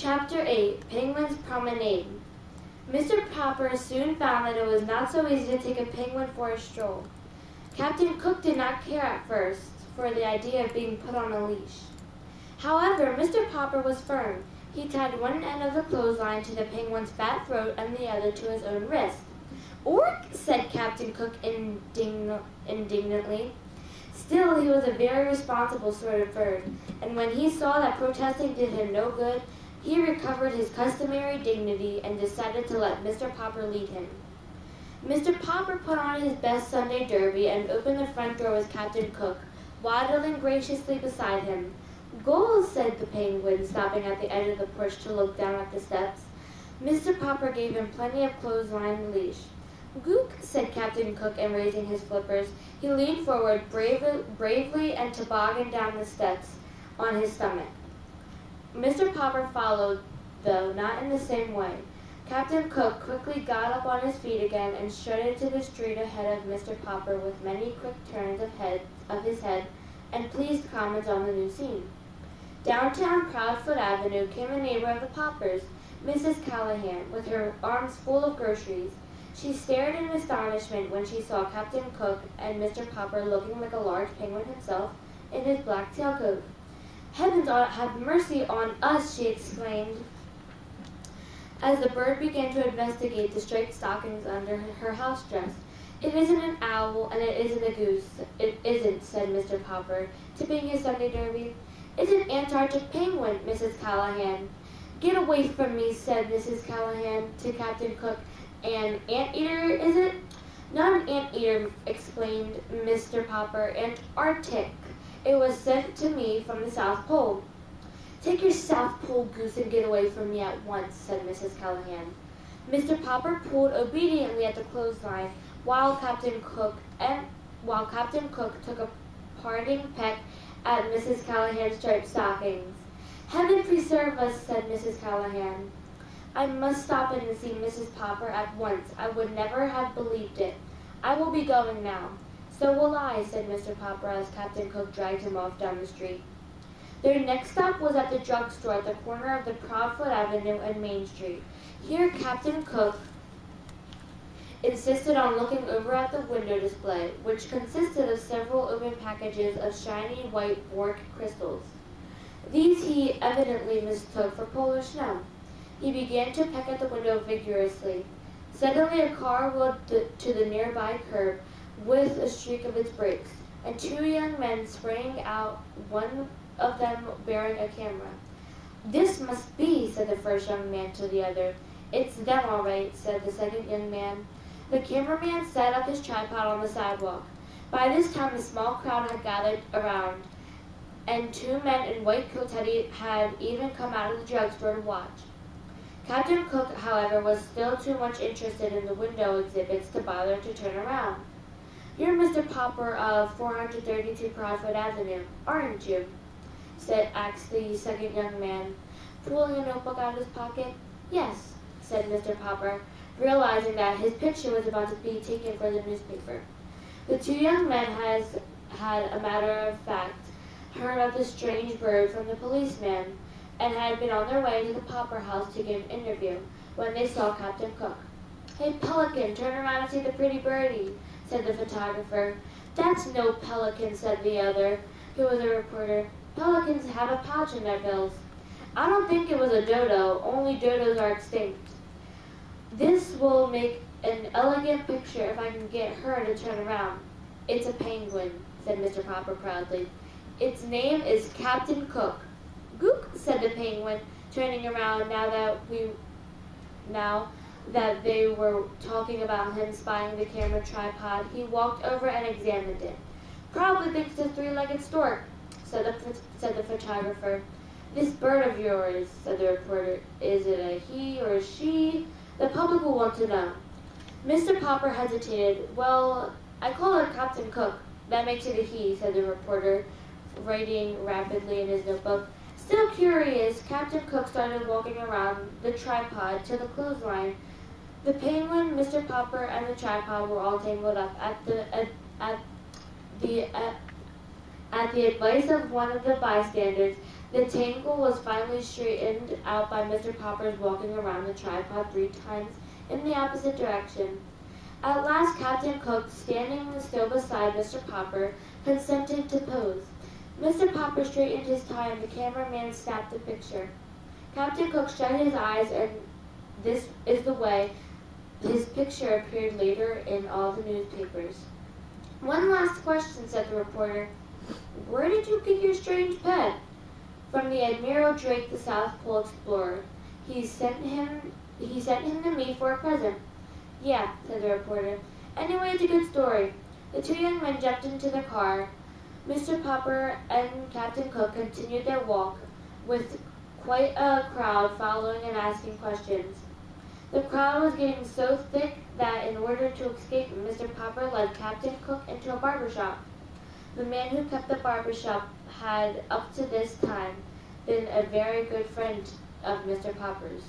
Chapter 8, Penguin's Promenade. Mr. Popper soon found that it was not so easy to take a penguin for a stroll. Captain Cook did not care at first for the idea of being put on a leash. However, Mr. Popper was firm. He tied one end of the clothesline to the penguin's fat throat and the other to his own wrist. "Ork!" said Captain Cook indignantly. Still, he was a very responsible sort of bird, and when he saw that protesting did him no good, he recovered his customary dignity and decided to let Mr. Popper lead him. Mr. Popper put on his best Sunday derby and opened the front door with Captain Cook, waddling graciously beside him. "Goal," said the penguin, stopping at the edge of the porch to look down at the steps. Mr. Popper gave him plenty of clothesline leash. "Gook," said Captain Cook, and raising his flippers, he leaned forward bravely and tobogganed down the steps on his stomach. Mr. Popper followed, though not in the same way. Captain Cook quickly got up on his feet again and strutted to the street ahead of Mr. Popper with many quick turns of his head and pleased comments on the new scene. Downtown Proudfoot Avenue came a neighbor of the Poppers, Mrs. Callahan, with her arms full of groceries. She stared in astonishment when she saw Captain Cook and Mr. Popper looking like a large penguin himself in his black tailcoat. "Heavens have mercy on us!" she exclaimed, as the bird began to investigate the striped stockings under her house dress. "It isn't an owl, and it isn't a goose." "It isn't," said Mr. Popper, tipping his Sunday derby. "It's an Antarctic penguin, Mrs. Callahan." "Get away from me," said Mrs. Callahan to Captain Cook. "An anteater, is it?" "Not an anteater," explained Mr. Popper. "Antarctic. It was sent to me from the South Pole." "Take your South Pole goose and get away from me at once," said Mrs. Callahan. Mr. Popper pulled obediently at the clothesline while Captain Cook took a parting peck at Mrs. Callahan's striped stockings. "Heaven preserve us," said Mrs. Callahan. "I must stop in and see Mrs. Popper at once. I would never have believed it. I will be going now." "So will I," said Mr. Popper as Captain Cook dragged him off down the street. Their next stop was at the drugstore at the corner of the Proudfoot Avenue and Main Street. Here Captain Cook insisted on looking over at the window display, which consisted of several open packages of shiny white Bork crystals. These he evidently mistook for polar snow. He began to peck at the window vigorously. Suddenly a car whirled to the nearby curb with a shriek of its brakes, and two young men sprang out, one of them bearing a camera. "This must be," said the first young man to the other. "It's them all right," said the second young man. The cameraman set up his tripod on the sidewalk. By this time the small crowd had gathered around, and two men in white coats had even come out of the drugstore to watch. Captain Cook, however, was still too much interested in the window exhibits to bother to turn around. "You're Mr. Popper of 432 Proudfoot Avenue, aren't you?" asked the second young man, pulling a notebook out of his pocket. "Yes," said Mr. Popper, realizing that his picture was about to be taken for the newspaper. The two young men had a matter of fact heard of the strange bird from the policeman, and had been on their way to the Popper house to give an interview when they saw Captain Cook. "Hey, Pelican, turn around and see the pretty birdie," said the photographer. "That's no pelican," said the other, who was a reporter. "Pelicans have a pouch in their bills." "I don't think it was a dodo. Only dodos are extinct." "This will make an elegant picture if I can get her to turn around." "It's a penguin," said Mr. Popper proudly. "Its name is Captain Cook." "Gook," said the penguin, turning around now that they were talking about him spying the camera tripod. He walked over and examined it. "Probably thinks it's a three-legged stork," said the photographer. "This bird of yours," said the reporter, "is it a he or a she? The public will want to know." Mr. Popper hesitated. "Well, I call her Captain Cook. That makes it a he," said the reporter, writing rapidly in his notebook. Still curious, Captain Cook started walking around the tripod to the clothesline. The penguin, Mr. Popper, and the tripod were all tangled up. At the advice of one of the bystanders, The tangle was finally straightened out by Mr. Popper's walking around the tripod 3 times in the opposite direction. At last Captain Cook, standing still beside Mr. Popper, consented to pose. Mr. Popper straightened his tie and the cameraman snapped the picture. Captain Cook shut his eyes, and this is the way his picture appeared later in all the newspapers. "One last question," said the reporter. "Where did you get your strange pet?" "From the Admiral Drake, the South Pole explorer. He sent him to me for a present." "Yeah," said the reporter. "Anyway, it's a good story." The 2 young men jumped into the car. Mr. Popper and Captain Cook continued their walk, with quite a crowd following and asking questions. The crowd was getting so thick that in order to escape, Mr. Popper led Captain Cook into a barber shop. The man who kept the barber shop had, up to this time, been a very good friend of Mr. Popper's.